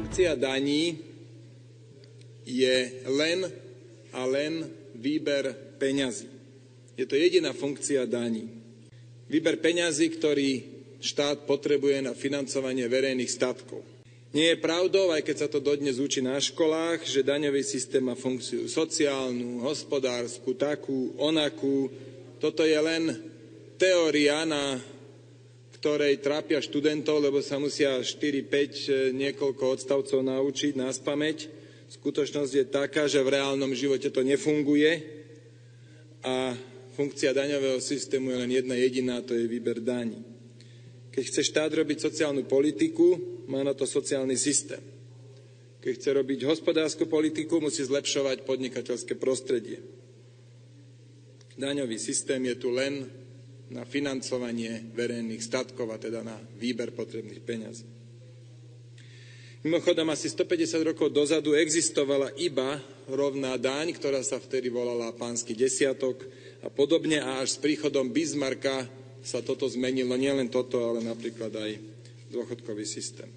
Funkcia daní je len a len výber peňazí. Je to jediná funkcia daní. Výber peňazí, ktorý štát potrebuje na financovanie verejných statkov. Nie je pravdou, aj keď sa to dodnes učí na školách, že daňový systém má funkciu sociálnu, hospodársku, takú, onakú. Toto je len teória, na ktorej trápia študentov, lebo sa musia 4-5 niekoľko odstavcov naučiť naspamäť. Skutočnosť je taká, že v reálnom živote to nefunguje a funkcia daňového systému je len jedna jediná, to je výber daní. Keď chce štát robiť sociálnu politiku, má na to sociálny systém. Keď chce robiť hospodársku politiku, musí zlepšovať podnikateľské prostredie. Daňový systém je tu len na financovanie verejných statkov, a teda na výber potrebných peňazí. Mimochodom, asi 150 rokov dozadu existovala iba rovná daň, ktorá sa vtedy volala pánsky desiatok a podobne, a až s príchodom Bismarcka sa toto zmenilo, nielen toto, ale napríklad aj dôchodkový systém.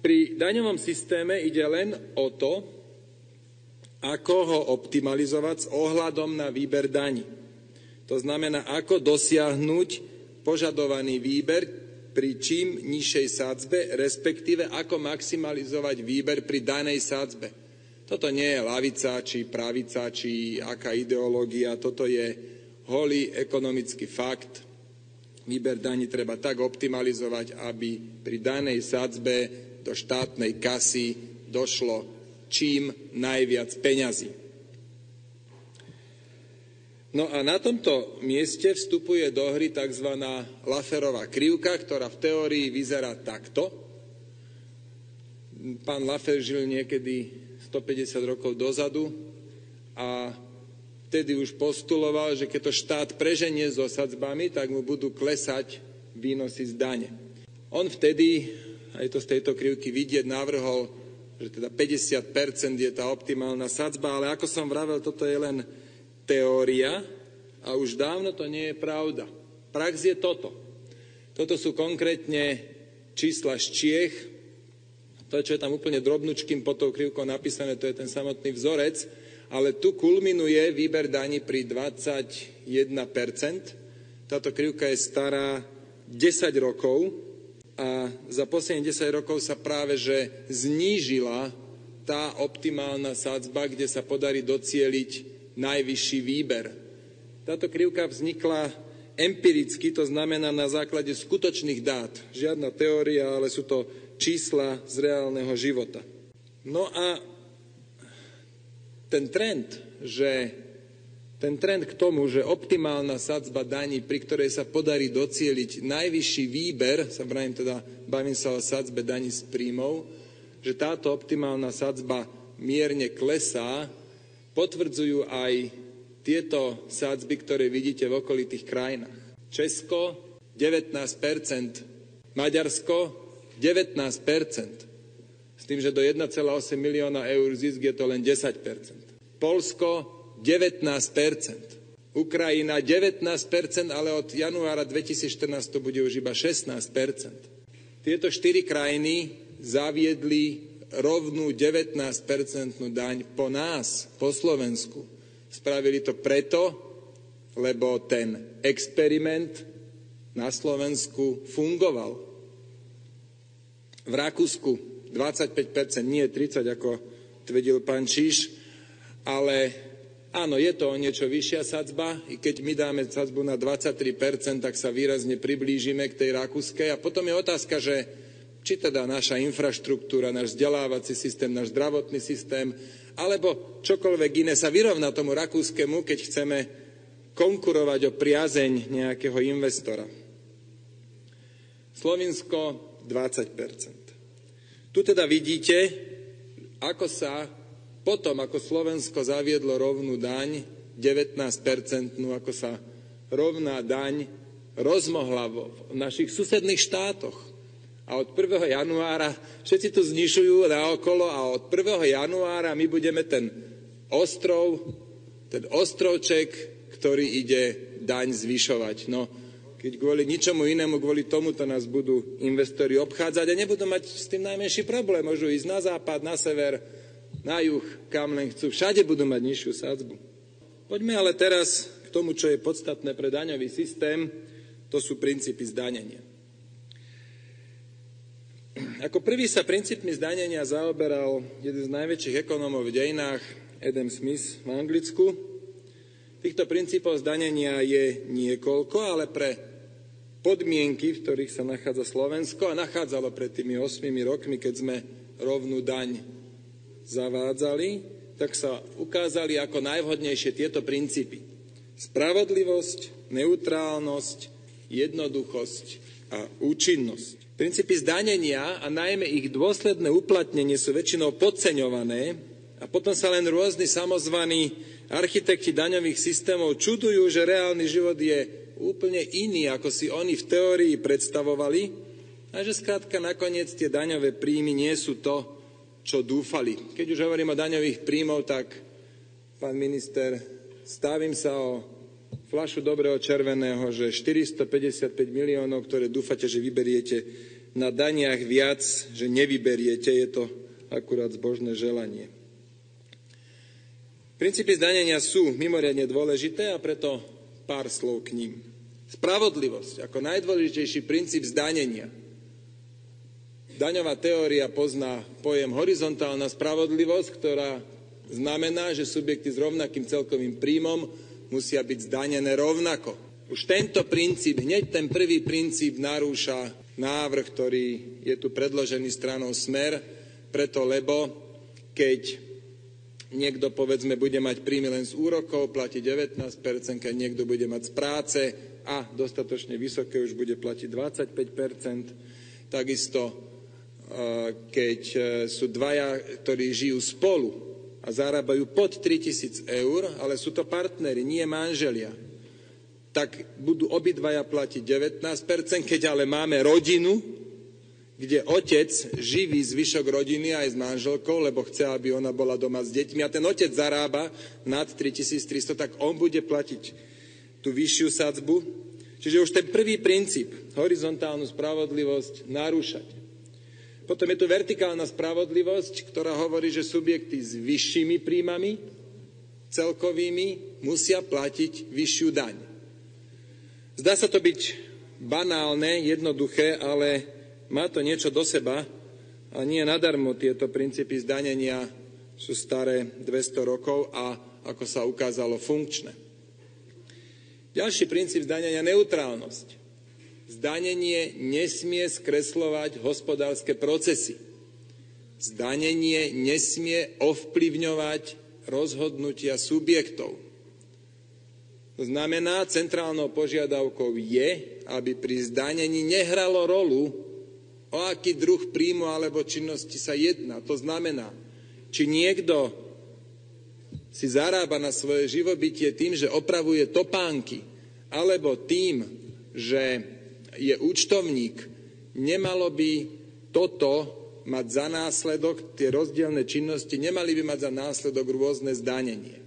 Pri daňovom systéme ide len o to, ako ho optimalizovať s ohľadom na výber daní. To znamená, ako dosiahnuť požadovaný výber pri čím nižšej sadzbe, respektíve ako maximalizovať výber pri danej sadzbe. Toto nie je lavica, či pravica, či aká ideológia, toto je holý ekonomický fakt. Výber daní treba tak optimalizovať, aby pri danej sadzbe do štátnej kasy došlo čím najviac peňazí. No a na tomto mieste vstupuje do hry tzv. Lafferová krivka, ktorá v teórii vyzerá takto. Pán Laffer žil niekedy 150 rokov dozadu a vtedy už postuloval, že keď to štát preženie so sadzbami, tak mu budú klesať výnosy z dane. On vtedy, aj to z tejto krivky vidieť, navrhol, že teda 50% je tá optimálna sadzba, ale ako som vravel, toto je len teória a už dávno to nie je pravda. Prax je toto. Toto sú konkrétne čísla z Čiech. To, čo je tam úplne drobnučkým pod tou krivkou napísané, to je ten samotný vzorec, ale tu kulminuje výber daní pri 21%. Táto krivka je stará 10 rokov a za posledných 10 rokov sa práve že znížila tá optimálna sadzba, kde sa podarí docieliť najvyšší výber. Táto krivka vznikla empiricky, to znamená na základe skutočných dát. Žiadna teória, ale sú to čísla z reálneho života. No a ten trend k tomu, že optimálna sadzba daní, pri ktorej sa podarí docieliť najvyšší výber, bavím sa o sadzbe daní z príjmov, že táto optimálna sadzba mierne klesá, potvrdzujú aj tieto sadzby, ktoré vidíte v okolitých krajinách. Česko 19%, Maďarsko 19%, s tým, že do 1,8 milióna eur zisk je to len 10%. Poľsko 19%, Ukrajina 19%, ale od januára 2014 to bude už iba 16%. Tieto 4 krajiny zaviedli rovnú 19% daň po nás, po Slovensku. Spravili to preto, lebo ten experiment na Slovensku fungoval. V Rakúsku 25%, nie 30%, ako tvrdil pán Číš, ale áno, je to o niečo vyššia sadzba, i keď my dáme sadzbu na 23%, tak sa výrazne priblížime k tej rakúskej. A potom je otázka, že či teda naša infraštruktúra, náš vzdelávací systém, náš zdravotný systém, alebo čokoľvek iné sa vyrovná tomu rakúskemu, keď chceme konkurovať o priazeň nejakého investora. Slovinsko 20%. Tu teda vidíte, ako sa potom, ako Slovensko zaviedlo rovnú daň, 19%, ako sa rovná daň rozmohla v našich susedných štátoch. A od 1. januára všetci tu znižujú naokolo a od 1. januára my budeme ten ostrovček, ktorý ide daň zvyšovať. No, keď kvôli ničomu inému, kvôli tomuto nás budú investori obchádzať a nebudú mať s tým najmenší problém. Môžu ísť na západ, na sever, na juh, kam len chcú. Všade budú mať nižšiu sadzbu. Poďme ale teraz k tomu, čo je podstatné pre daňový systém. To sú princípy zdanenia. Ako prvý sa princípmi zdanenia zaoberal jeden z najväčších ekonómov v dejinách, Adam Smith v Anglicku. Týchto princípov zdanenia je niekoľko, ale pre podmienky, v ktorých sa nachádza Slovensko a nachádzalo pred tými 8 rokmi, keď sme rovnú daň zavádzali, tak sa ukázali ako najvhodnejšie tieto princípy. Spravodlivosť, neutrálnosť, jednoduchosť a účinnosť. Princípy zdanenia a najmä ich dôsledné uplatnenie sú väčšinou podceňované a potom sa len rôzni samozvaní architekti daňových systémov čudujú, že reálny život je úplne iný, ako si oni v teórii predstavovali a že skrátka nakoniec tie daňové príjmy nie sú to, čo dúfali. Keď už hovorím o daňových príjmov, tak pán minister, stavím sa o fľašu dobrého červeného, že 455 miliónov, ktoré dúfate, že vyberiete na daniach viac, že nevyberiete, je to akurát zbožné želanie. Princípy zdanenia sú mimoriadne dôležité a preto pár slov k ním. Spravodlivosť ako najdôležitejší princíp zdanenia. Daňová teória pozná pojem horizontálna spravodlivosť, ktorá znamená, že subjekty s rovnakým celkovým príjmom musia byť zdanené rovnako. Už tento princíp, hneď ten prvý princíp narúša návrh, ktorý je tu predložený stranou Smer, preto lebo keď niekto, povedzme, bude mať príjmy len z úrokov, platí 19%, keď niekto bude mať z práce a dostatočne vysoké už bude platiť 25%. Takisto, keď sú dvaja, ktorí žijú spolu a zarábajú pod 3 000 eur, ale sú to partneri, nie manželia, tak budú obidvaja platiť 19%, keď ale máme rodinu, kde otec živí zvyšok rodiny aj s manželkou, lebo chce, aby ona bola doma s deťmi a ten otec zarába nad 3300, tak on bude platiť tú vyššiu sadzbu. Čiže už ten prvý princíp, horizontálnu spravodlivosť, narúšať. Potom je tu vertikálna spravodlivosť, ktorá hovorí, že subjekty s vyššími príjmami celkovými musia platiť vyššiu daň. Zdá sa to byť banálne, jednoduché, ale má to niečo do seba a nie nadarmo tieto princípy zdanenia sú staré 200 rokov a, ako sa ukázalo, funkčné. Ďalší princíp zdanenia, neutrálnosť. Zdanenie nesmie skresľovať hospodárske procesy. Zdanenie nesmie ovplyvňovať rozhodnutia subjektov. To znamená, centrálnou požiadavkou je, aby pri zdanení nehralo rolu, o aký druh príjmu alebo činnosti sa jedná. To znamená, či niekto si zarába na svoje živobytie tým, že opravuje topánky, alebo tým, že je účtovník, nemalo by toto mať za následok, tie rozdielne činnosti, nemali by mať za následok rôzne zdanenie.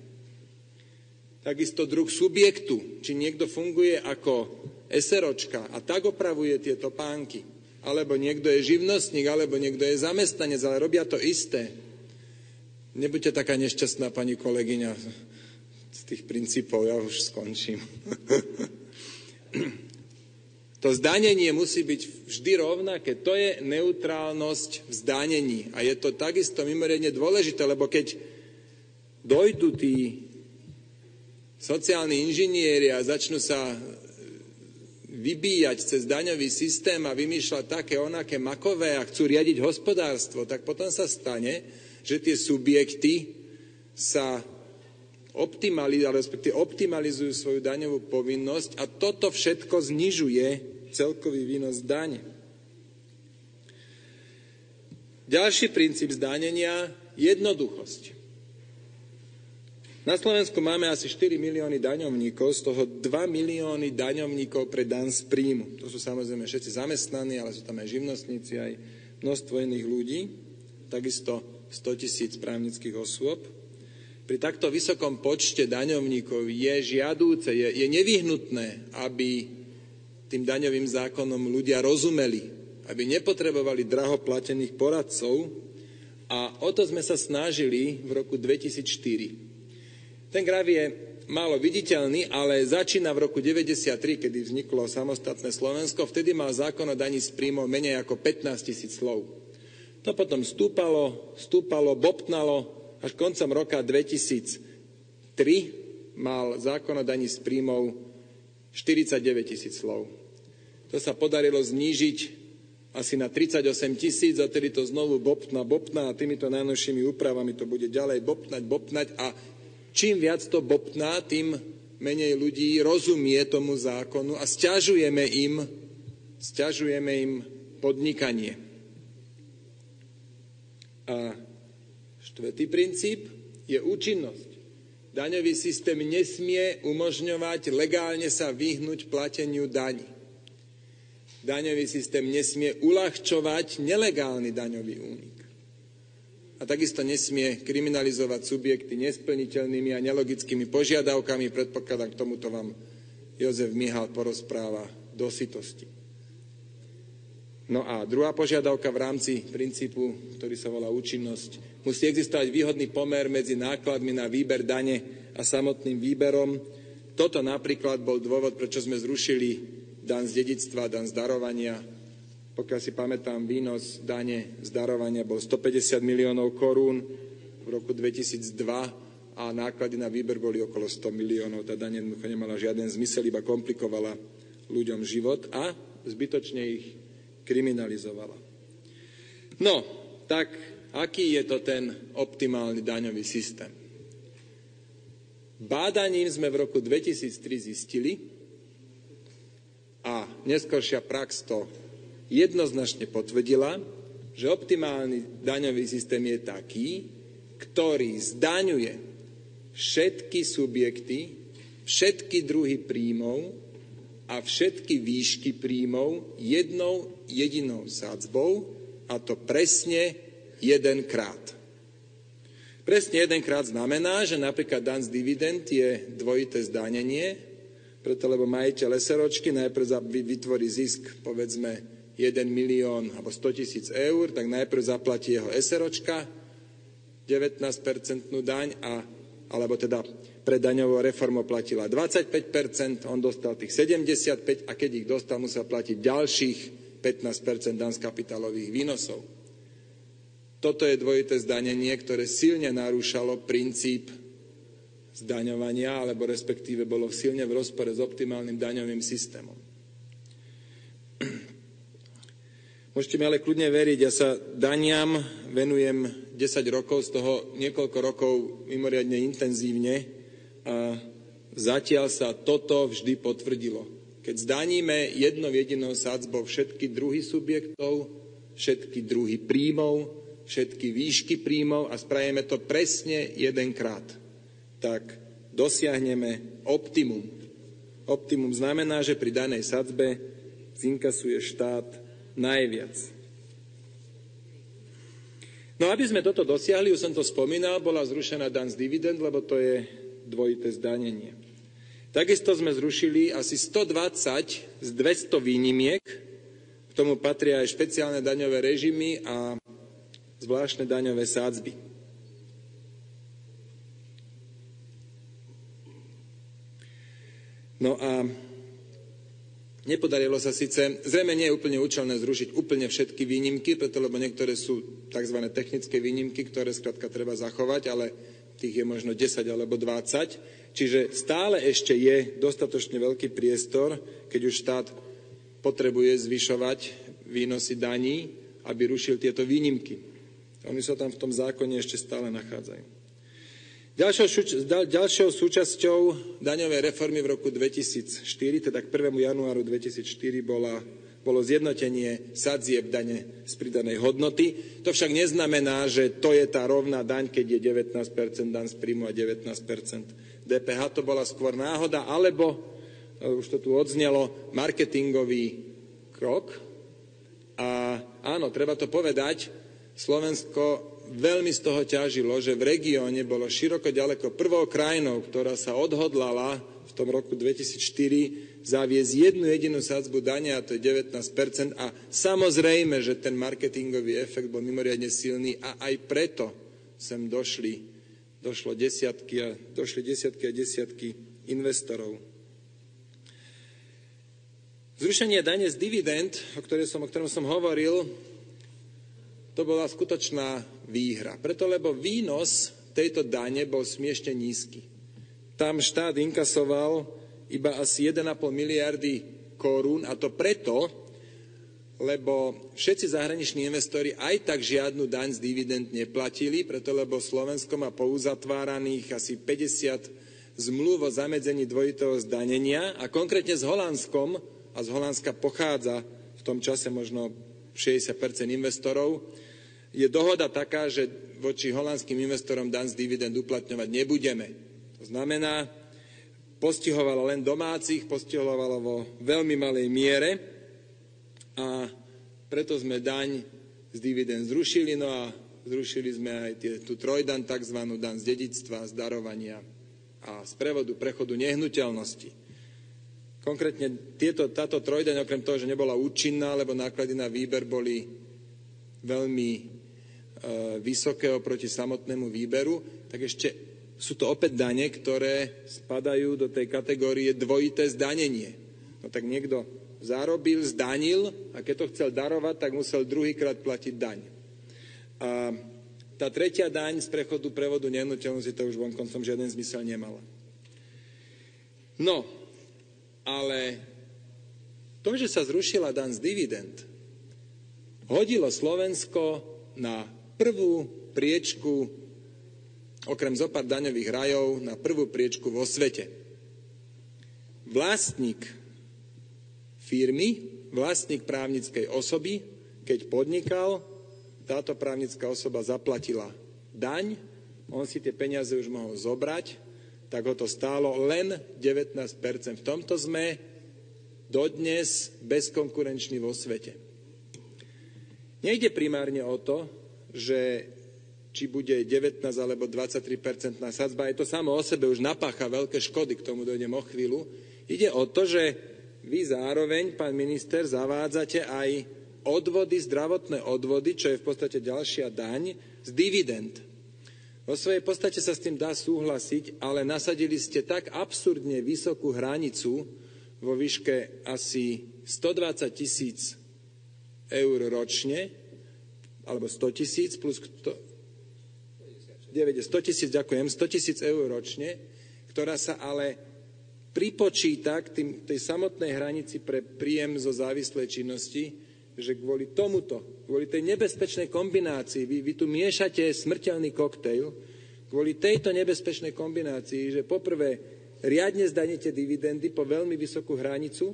Takisto druh subjektu, či niekto funguje ako eseročka a tak opravuje tie topánky, alebo niekto je živnostník, alebo niekto je zamestnanec, ale robia to isté. Nebuďte taká nešťastná, pani kolegyňa, z tých princípov, ja už skončím. To zdanenie musí byť vždy rovnaké. To je neutrálnosť v zdanení. A je to takisto mimoriadne dôležité, lebo keď dojdú tí sociálni inžinieri a začnú sa vybíjať cez daňový systém a vymýšľať také onaké makové a chcú riadiť hospodárstvo, tak potom sa stane, že tie subjekty sa optimalizujú svoju daňovú povinnosť a toto všetko znižuje celkový výnos dane. Ďalší princíp zdanenia, jednoduchosť. Na Slovensku máme asi 4 milióny daňovníkov, z toho 2 milióny daňovníkov pre daň z príjmu. To sú samozrejme všetci zamestnaní, ale sú tam aj živnostníci, aj množstvo iných ľudí, takisto 100 000 právnických osôb. Pri takto vysokom počte daňovníkov je žiadúce, je nevyhnutné, aby tým daňovým zákonom ľudia rozumeli, aby nepotrebovali draho platených poradcov, a o to sme sa snažili v roku 2004. Ten graf je málo viditeľný, ale začína v roku 1993, kedy vzniklo samostatné Slovensko. Vtedy mal zákon o daní z príjmov menej ako 15 000 slov. To potom stúpalo, bobtnalo, až koncom roka 2003 mal zákon o daní z príjmov 49 000 slov. To sa podarilo znížiť asi na 38 000, a tedy to znovu bobtná a týmito najnovšími úpravami to bude ďalej bobtnať a čím viac to bobtná, tým menej ľudí rozumie tomu zákonu a sťažujeme im podnikanie. A štvrtý princíp je účinnosť. Daňový systém nesmie umožňovať legálne sa vyhnúť plateniu daní. Daňový systém nesmie uľahčovať nelegálny daňový únik. A takisto nesmie kriminalizovať subjekty nesplniteľnými a nelogickými požiadavkami. Predpokladám, k tomuto vám Jozef Mihal porozpráva do sytosti. No a druhá požiadavka v rámci princípu, ktorý sa volá účinnosť, musí existovať výhodný pomer medzi nákladmi na výber dane a samotným výberom. Toto napríklad bol dôvod, prečo sme zrušili daň z dedičstva, daň z darovania. Pokiaľ si pamätám, výnos dane z darovania bol 150 miliónov korún v roku 2002 a náklady na výber boli okolo 100 miliónov. Tá daň jednoducho nemala žiaden zmysel, iba komplikovala ľuďom život a zbytočne ich kriminalizovala. No, tak aký je to ten optimálny daňový systém? Bádaním sme v roku 2003 zistili, a neskoršia prax to jednoznačne potvrdila, že optimálny daňový systém je taký, ktorý zdaňuje všetky subjekty, všetky druhy príjmov a všetky výšky príjmov jednou jedinou sadzbou, a to presne jedenkrát. Presne jedenkrát znamená, že napríklad daň z dividend je dvojité zdanenie, preto lebo majiteľ eseročky najprv vytvorí zisk, povedzme 1 milión alebo 100 000 eur, tak najprv zaplatí jeho eseročka 19% daň, alebo teda pre daňovou reformou platila 25%, on dostal tých 75% a keď ich dostal, musel platiť ďalších 15% daň z kapitálových výnosov. Toto je dvojité zdanenie, ktoré silne narúšalo princíp zdaňovania, alebo respektíve bolo silne v rozpore s optimálnym daňovým systémom. Môžete mi ale kľudne veriť, ja sa daniam venujem 10 rokov, z toho niekoľko rokov mimoriadne intenzívne a zatiaľ sa toto vždy potvrdilo. Keď zdaníme jednou jedinou sadzbou všetky druhy subjektov, všetky druhy príjmov, všetky výšky príjmov a spravíme to presne jedenkrát, tak dosiahneme optimum. Optimum znamená, že pri danej sadzbe zinkasuje štát najviac. No aby sme toto dosiahli, už som to spomínal, bola zrušená daň z dividend, lebo to je dvojité zdanenie. Takisto sme zrušili asi 120 z 200 výnimiek, k tomu patria aj špeciálne daňové režimy a zvláštne daňové sádzby. No a nepodarilo sa síce, zrejme nie je úplne účelné zrušiť úplne všetky výnimky, preto lebo niektoré sú tzv. Technické výnimky, ktoré skrátka treba zachovať, ale tých je možno 10 alebo 20. Čiže stále ešte je dostatočne veľký priestor, keď už štát potrebuje zvyšovať výnosy daní, aby rušil tieto výnimky. Oni sa tam v tom zákone ešte stále nachádzajú. Ďalšou súčasťou daňovej reformy v roku 2004, teda k 1. januáru 2004, bolo zjednotenie sadzieb dane z pridanej hodnoty. To však neznamená, že to je tá rovná daň, keď je 19% daň z príjmu a 19% DPH. To bola skôr náhoda, alebo, už to tu odznelo, marketingový krok. A áno, treba to povedať, Slovensko veľmi z toho ťažilo, že v regióne bolo široko ďaleko prvou krajinou, ktorá sa odhodlala v v tom roku 2004 zaviesť jednu jedinú sadzbu dane, a to je 19%. A samozrejme, že ten marketingový efekt bol mimoriadne silný a aj preto sem došli desiatky a desiatky investorov. Zrušenie dane z dividend, o ktorom som hovoril, to bola skutočná výhra. Preto, lebo výnos tejto dane bol smiešne nízky. Tam štát inkasoval iba asi 1,5 miliardy korún, a to preto, lebo všetci zahraniční investori aj tak žiadnu daň z dividend neplatili, preto lebo Slovensko má pouzatváraných asi 50 zmluv o zamedzení dvojitého zdanenia a konkrétne s Holandskom, a z Holandska pochádza v tom čase možno 60% investorov, je dohoda taká, že voči holandským investorom daň z dividend uplatňovať nebudeme. To znamená, postihovalo len domácich, postihovalo vo veľmi malej miere a preto sme daň z dividend zrušili, no a zrušili sme aj tú trojdaň, takzvanú daň z dedičstva, z darovania a z prechodu nehnuteľnosti. Konkrétne táto trojdaň, okrem toho, že nebola účinná, lebo náklady na výber boli veľmi vysoké oproti samotnému výberu, tak ešte sú to opäť dane, ktoré spadajú do tej kategórie dvojité zdanenie. No tak niekto zarobil, zdanil a keď to chcel darovať, tak musel druhýkrát platiť daň. A tá tretia daň z prevodu nehnuteľnosti, to už vonkoncom žiaden zmysel nemala. No, ale to, že sa zrušila daň z dividend, hodilo Slovensko na prvú priečku, okrem zopár daňových rajov, na prvú priečku vo svete. Vlastník firmy, vlastník právnickej osoby, keď podnikal, táto právnická osoba zaplatila daň, on si tie peniaze už mohol zobrať, tak ho to stálo len 19%. V tomto sme dodnes bezkonkurenční vo svete. Nejde primárne o to, že či bude 19 alebo 23% sadzba, aj to samo o sebe už napácha veľké škody, k tomu dojdem o chvíľu. Ide o to, že vy zároveň, pán minister, zavádzate aj odvody, zdravotné odvody, čo je v podstate ďalšia daň z dividend. Vo svojej podstate sa s tým dá súhlasiť, ale nasadili ste tak absurdne vysokú hranicu vo výške asi 120 000 eur ročne, alebo 100 000 plus 100 000, ďakujem, 100 000 eur ročne, ktorá sa ale pripočíta k tej samotnej hranici pre príjem zo závislej činnosti, že kvôli tomuto, kvôli tej nebezpečnej kombinácii, vy tu miešate smrteľný koktejl, kvôli tejto nebezpečnej kombinácii, že poprvé riadne zdaníte dividendy po veľmi vysokú hranicu,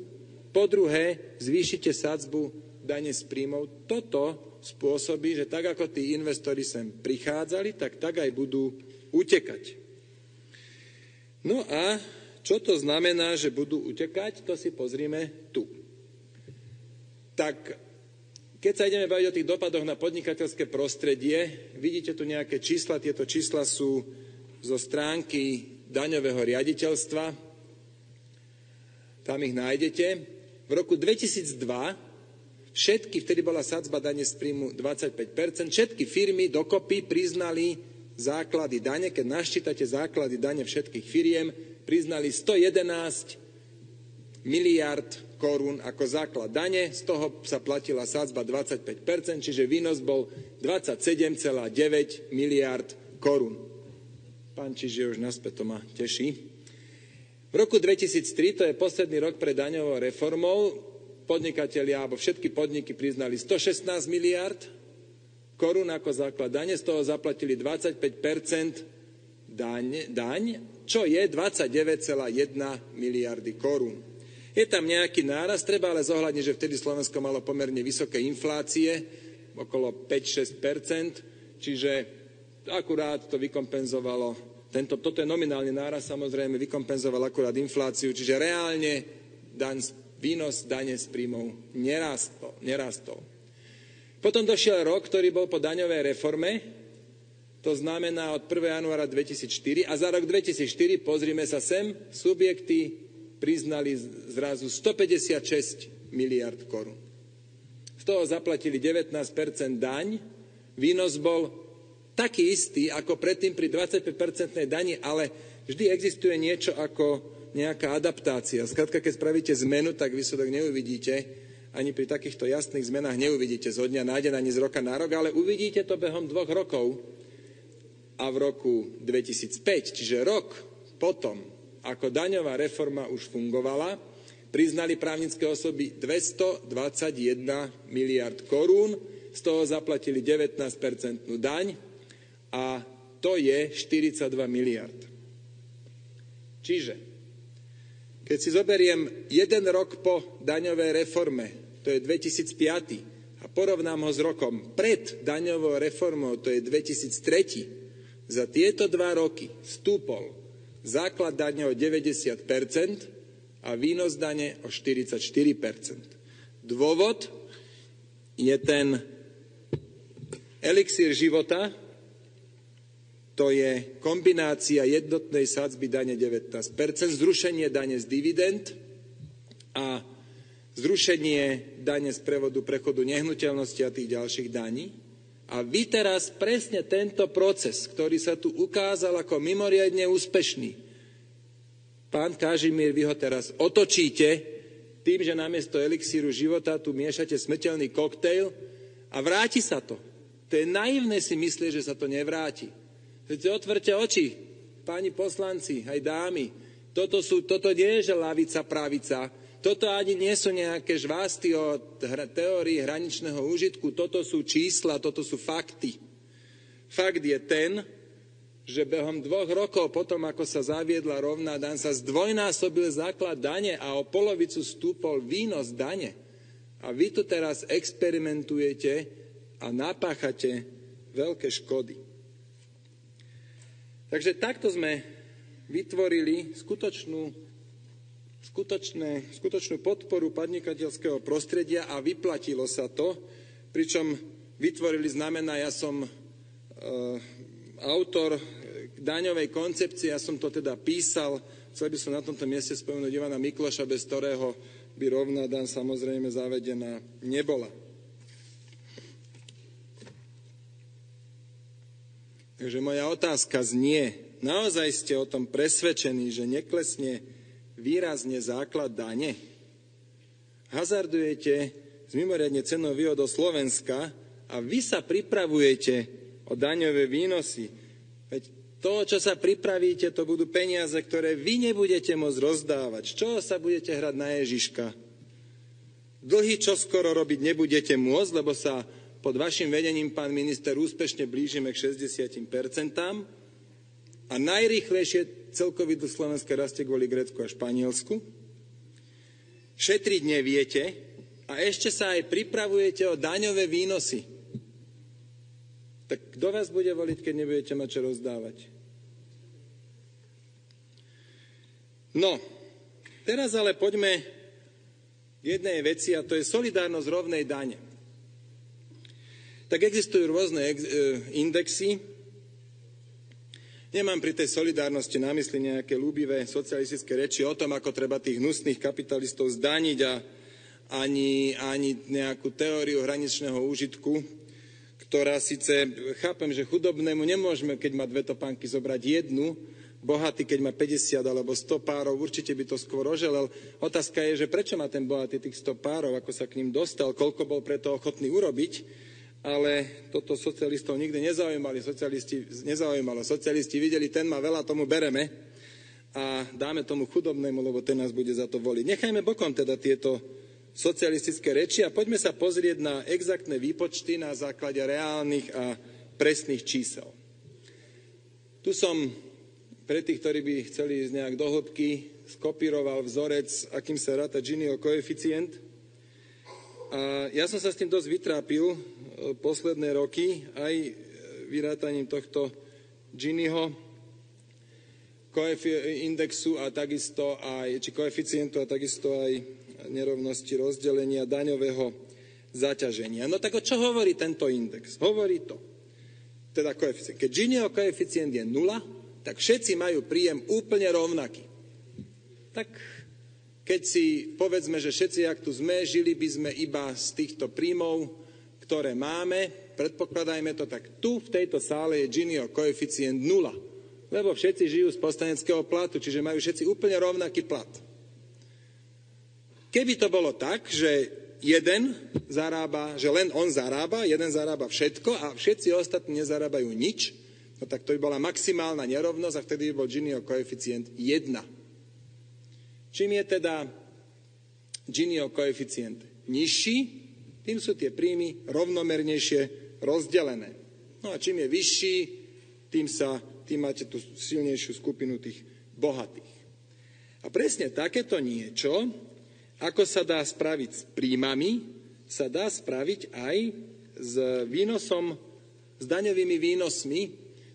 po druhé zvýšite sadzbu dane z príjmov. Toto spôsobí, že tak ako tí investori sem prichádzali, tak aj budú utekať. No a čo to znamená, že budú utekať, to si pozrime tu. Tak keď sa ideme baviť o tých dopadoch na podnikateľské prostredie, vidíte tu nejaké čísla, tieto čísla sú zo stránky daňového riaditeľstva, tam ich nájdete. V roku 2002 vtedy bola sadzba dane z príjmu 25%, všetky firmy dokopy priznali základy dane, keď naščítate základy dane všetkých firiem, priznali 111 miliard korún ako základ dane, z toho sa platila sadzba 25%, čiže výnos bol 27,9 miliard korún. Pán Čiž je už naspäť, to ma teší. V roku 2003, to je posledný rok pred daňovou reformou, podnikatelia, alebo všetky podniky priznali 116 miliard korún ako základ dane, z toho zaplatili 25% daň, čo je 29,1 miliardy korún. Je tam nejaký nárast, treba ale zohľadniť, že vtedy Slovensko malo pomerne vysoké inflácie, okolo 5-6%, čiže akurát to vykompenzovalo, toto je nominálny nárast, samozrejme vykompenzoval akurát infláciu, čiže reálne výnos dane z príjmov nerastol. Potom došiel rok, ktorý bol po daňovej reforme To znamená od 1. januára 2004 a za rok 2004, pozrime sa sem, subjekty priznali zrazu 156 miliard korún. Z toho zaplatili 19% daň, výnos bol taký istý ako predtým pri 25% dani, ale vždy existuje niečo ako nejaká adaptácia. Skrátka, keď spravíte zmenu, tak výsledok neuvidíte. Ani pri takýchto jasných zmenách neuvidíte zo dňa na deň, ani z roka na rok, ale uvidíte to behom 2 rokov. A v roku 2005, čiže rok potom, ako daňová reforma už fungovala, priznali právnické osoby 221 miliard korún, z toho zaplatili 19% daň a to je 42 miliard. Čiže, keď si zoberiem jeden rok po daňovej reforme, to je 2005, a porovnám ho s rokom pred daňovou reformou, to je 2003, za tieto 2 roky stúpol základ dane o 90% a výnos dane o 44%. Dôvod je ten elixír života, to je kombinácia jednotnej sadzby dane 19%, zrušenie dane z dividend a zrušenie dane z prechodu nehnuteľnosti a tých ďalších daní. A vy teraz presne tento proces, ktorý sa tu ukázal ako mimoriadne úspešný, pán Kažimír, vy ho teraz otočíte tým, že namiesto elixíru života tu miešate smrteľný koktejl a vráti sa to. To je naivné si myslieť, že sa to nevráti. Otvorte oči, páni poslanci, aj dámy. Toto nie je, že lavica, pravica. Toto ani nie sú nejaké žvásty o teórii hraničného úžitku. Toto sú čísla, toto sú fakty. Fakt je ten, že behom 2 rokov potom, ako sa zaviedla rovná daň, sa zdvojnásobil základ dane a o polovicu stúpol výnos dane. A vy tu teraz experimentujete a napáchate veľké škody. Takže takto sme vytvorili skutočnú podporu podnikateľského prostredia a vyplatilo sa to, pričom vytvorili znamená, ja som autor daňovej koncepcie, ja som to teda písal, chcel by som na tomto mieste spomenúť Ivana Mikloša, bez ktorého by rovná daň samozrejme zavedená nebola. Takže moja otázka znie, naozaj ste o tom presvedčení, že neklesne výrazne základ dane? Hazardujete s mimoriadne cennou výhodou Slovenska a vy sa pripravujete o daňové výnosy. Veď to, čo sa pripravíte, to budú peniaze, ktoré vy nebudete môcť rozdávať. Z čoho sa budete hrať na Ježiška? Dlhy čoskoro robiť nebudete môcť, lebo sa pod vašim vedením, pán minister, úspešne blížime k 60%. A najrýchlejšie celkový dlh Slovenska rastie kvôli Grécku a Španielsku. Šetriť neviete a ešte sa aj pripravujete o daňové výnosy. Tak kto vás bude voliť, keď nebudete mať čo rozdávať? No, teraz ale poďme k jednej veci, a to je solidárnosť rovnej dane. Tak existujú rôzne indexy. Nemám pri tej solidárnosti na mysli nejaké ľúbivé socialistické reči o tom, ako treba tých hnusných kapitalistov zdaniť a ani nejakú teóriu hraničného úžitku, ktorá síce, chápem, že chudobnému nemôžeme, keď má 2 topánky, zobrať jednu, bohatý, keď má 50 alebo 100 párov, určite by to skôr oželel. Otázka je, že prečo má ten bohatý tých 100 párov, ako sa k ním dostal, koľko bol preto ochotný urobiť, ale toto socialistov nikdy nezaujímalo. Socialisti videli, ten má veľa, tomu bereme a dáme tomu chudobnému, lebo ten nás bude za to voliť. Nechajme bokom teda tieto socialistické reči a poďme sa pozrieť na exaktné výpočty na základe reálnych a presných čísel. Tu som pre tých, ktorí by chceli ísť nejak do hĺbky, skopíroval vzorec, akým sa ráta Giniho koeficient. A ja som sa s tým dosť vytrápil posledné roky, aj vyrátaním tohto Giniho indexu a takisto aj, či koeficientu a takisto aj nerovnosti rozdelenia daňového zaťaženia. No tak o čo hovorí tento index? Hovorí to. teda koeficient. Keď Giniho koeficient je 0, tak všetci majú príjem úplne rovnaký. Tak keď si povedzme, že všetci, ak tu sme, žili by sme iba z týchto príjmov, ktoré máme, predpokladajme to, tak tu v tejto sále je Giniho koeficient 0, lebo všetci žijú z poslaneckého platu, čiže majú všetci úplne rovnaký plat. Keby to bolo tak, že jeden zarába, že len on zarába, jeden zarába všetko a všetci ostatní nezarábajú nič, no tak to by bola maximálna nerovnosť a vtedy by bol Giniho koeficient 1. Čím je teda Giniho koeficient nižší, tým sú tie príjmy rovnomernejšie rozdelené. No a čím je vyšší, tým máte tú silnejšiu skupinu tých bohatých. A presne takéto niečo, ako sa dá spraviť s príjmami, sa dá spraviť aj s výnosom, s daňovými výnosmi.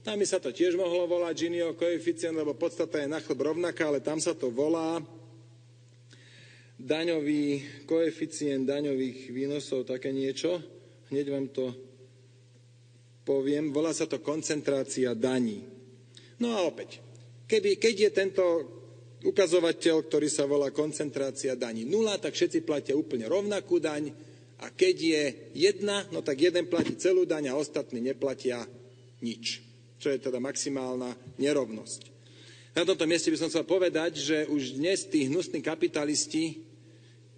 Tam by sa to tiež mohlo volať Giniho koeficient, lebo podstata je na chlb rovnaká, ale tam sa to volá daňový koeficient daňových výnosov, také niečo. Hneď vám to poviem. Volá sa to koncentrácia daní. No a opäť, keď je tento ukazovateľ, ktorý sa volá koncentrácia daní 0, tak všetci platia úplne rovnakú daň a keď je 1, no tak jeden platí celú daň a ostatní neplatia nič. Čo je teda maximálna nerovnosť. Na tomto mieste by som chcel povedať, že už dnes tí hnusní kapitalisti,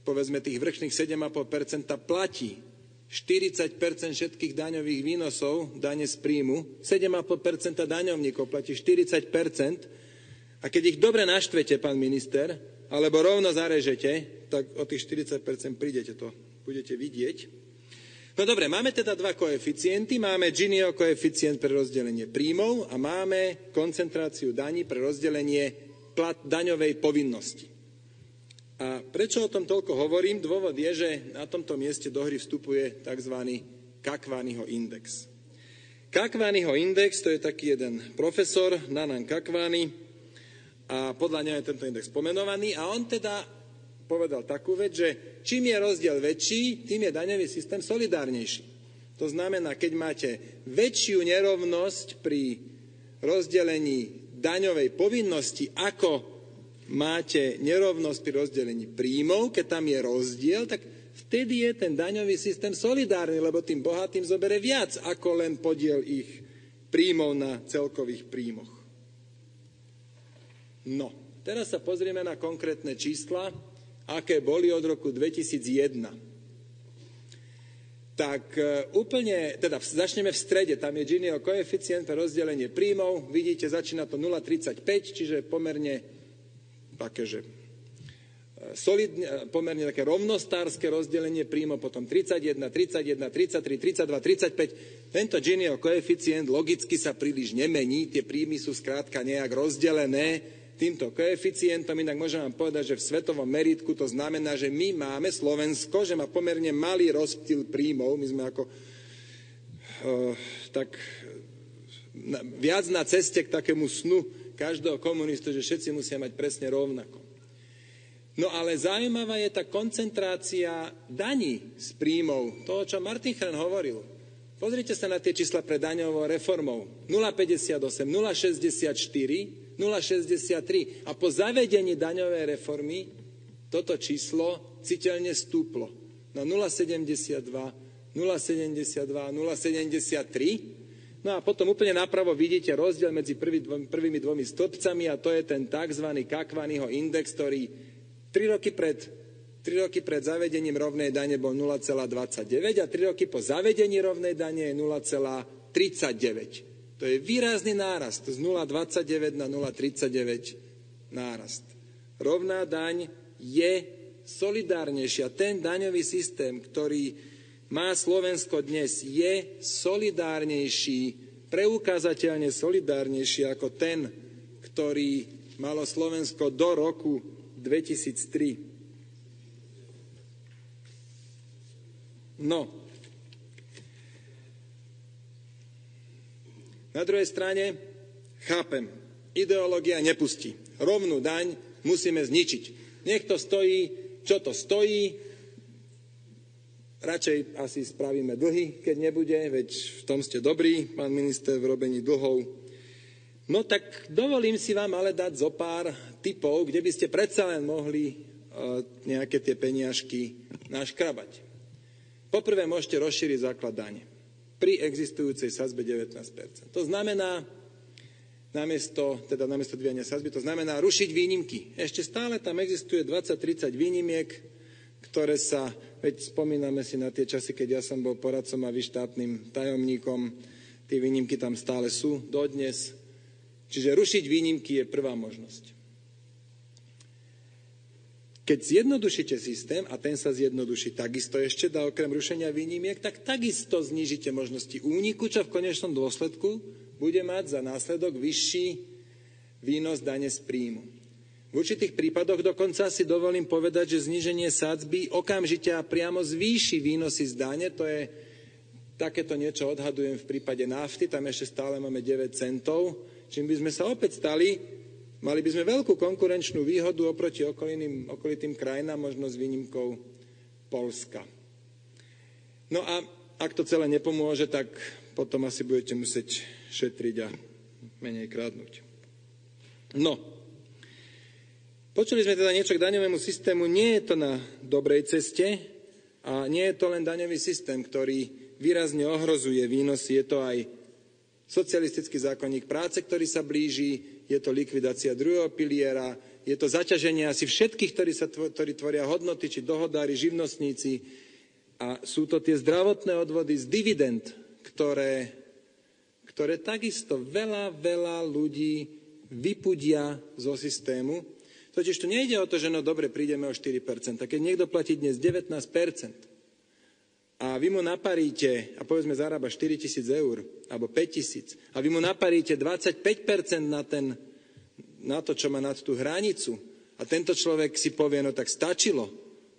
povedzme tých vrchných 7,5% platí 40% všetkých daňových výnosov, dane z príjmu, 7,5% daňovníkov platí 40%, a keď ich dobre naštvete, pán minister, alebo rovno zarežete, tak o tých 40% prídete, to budete vidieť. No dobre, máme teda dva koeficienty. Máme Giniho koeficient pre rozdelenie príjmov a máme koncentráciu daní pre rozdelenie daňovej povinnosti. A prečo o tom toľko hovorím? Dôvod je, že na tomto mieste do hry vstupuje tzv. Kakwanyho index. Kakwanyho index, to je taký jeden profesor, Nanan Kakwany, a podľa neho je tento index pomenovaný a on teda povedal takú vec, že čím je rozdiel väčší, tým je daňový systém solidárnejší. To znamená, keď máte väčšiu nerovnosť pri rozdelení daňovej povinnosti, ako máte nerovnosť pri rozdelení príjmov, keď tam je rozdiel, tak vtedy je ten daňový systém solidárny, lebo tým bohatým zobere viac, ako len podiel ich príjmov na celkových príjmoch. No, teraz sa pozrieme na konkrétne čísla, aké boli od roku 2001. Tak úplne, teda začneme v strede, tam je Giniho koeficient pre rozdelenie príjmov, vidíte, začína to 0,35, čiže pomerne také, že solidne, pomerne také rovnostárske rozdelenie príjmov, potom 31, 31, 33, 32, 35. Tento Giniho koeficient logicky sa príliš nemení, tie príjmy sú skrátka nejak rozdelené týmto koeficientom, inak môžem vám povedať, že v svetovom meritku to znamená, že my máme Slovensko, že má pomerne malý rozptyl príjmov, my sme ako viac na ceste k takému snu každého komunistu, že všetci musia mať presne rovnako. No ale zaujímavá je tá koncentrácia daní z príjmov, toho, čo Martin Chrán hovoril. Pozrite sa na tie čísla pred daňovou reformou. 0,58, 0,64, 0,63 a po zavedení daňovej reformy toto číslo citeľne stúplo na 0,72, 0,72, 0,73. No a potom úplne napravo vidíte rozdiel medzi prvými dvomi stĺpcami a to je ten tzv. Kakwanyho index, ktorý 3 roky pred zavedením rovnej dane bol 0,29 a 3 roky po zavedení rovnej dane je 0,39. To je výrazný nárast, z 0,29 na 0,39 nárast. Rovná daň je solidárnejšia. Ten daňový systém, ktorý má Slovensko dnes, je solidárnejší, preukázateľne solidárnejší ako ten, ktorý malo Slovensko do roku 2003. No. Na druhej strane, chápem, ideológia nepustí. Rovnú daň musíme zničiť. Nech to stojí, čo to stojí. Radšej asi spravíme dlhy, keď nebude, veď v tom ste dobrí, pán minister, v robení dlhov. No tak dovolím si vám ale dať zo pár tipov, kde by ste predsa len mohli nejaké tie peniažky naškrabať. Poprvé môžete rozšíriť základ dane pri existujúcej sadzbe 19%. To znamená, namiesto dvíjania sadzby, to znamená rušiť výnimky. Ešte stále tam existuje 20-30 výnimiek, ktoré sa, veď spomíname si na tie časy, keď ja som bol poradcom a vy štátnym tajomníkom, tie výnimky tam stále sú dodnes. Čiže rušiť výnimky je prvá možnosť. Keď zjednodušíte systém, a ten sa zjednoduší takisto ešte, dá okrem rušenia výnimiek, tak takisto znížite možnosti úniku, čo v konečnom dôsledku bude mať za následok vyšší výnos dane z príjmu. V určitých prípadoch dokonca si dovolím povedať, že zníženie sadzby okamžite a priamo zvýši výnosy z dane. To je takéto niečo odhadujem v prípade nafty, tam ešte stále máme 9 centov. Čím by sme sa opäť stali, mali by sme veľkú konkurenčnú výhodu oproti okolitým krajinám, možno s výnimkou Poľska. No a ak to celé nepomôže, tak potom asi budete musieť šetriť a menej kradnúť. No, počuli sme teda niečo k daňovému systému. Nie je to na dobrej ceste a nie je to len daňový systém, ktorý výrazne ohrozuje výnosy. Je to aj socialistický zákonník práce, ktorý sa blíži, je to likvidácia druhého piliera, je to zaťaženie asi všetkých, ktorí tvoria hodnoty, či dohodári, živnostníci. A sú to tie zdravotné odvody z dividend, ktoré takisto veľa ľudí vypudia zo systému. Totiž tu nejde o to, že no dobre, prídeme o 4%. Keď niekto platí dnes 19% a vy mu naparíte, a povedzme zarába 4 000 eur, alebo 5 000, a vy mu naparíte 25% na to, čo má nad tú hranicu, a tento človek si povie, no tak stačilo.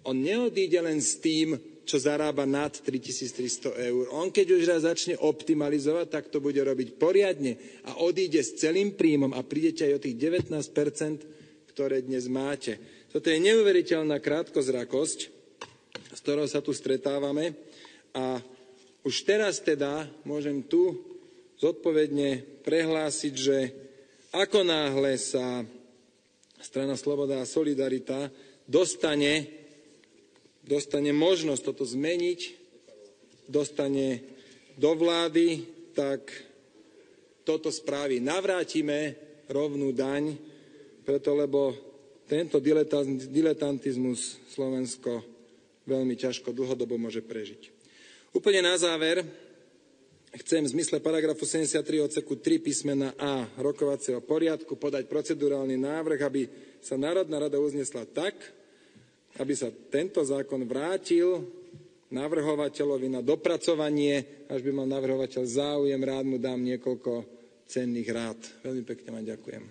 On neodíde len s tým, čo zarába nad 3300 eur. On keď už raz začne optimalizovať, tak to bude robiť poriadne a odíde s celým príjmom a prídete aj o tých 19%, ktoré dnes máte. Toto je neuveriteľná krátkozrakosť, s ktorou sa tu stretávame a už teraz teda môžem tu zodpovedne prehlásiť, že ako náhle sa strana Sloboda a Solidarita dostane možnosť toto zmeniť, dostane do vlády, tak toto spraví. Navrátime rovnú daň, lebo tento diletantizmus Slovensko veľmi ťažko dlhodobo môže prežiť. Úplne na záver chcem v zmysle paragrafu 73 odseku 3 písmena A rokovacieho poriadku podať procedurálny návrh, aby sa Národná rada uznesla tak, aby sa tento zákon vrátil navrhovateľovi na dopracovanie, až by mal navrhovateľ záujem, rád mu dám niekoľko cenných rád. Veľmi pekne vám ďakujem.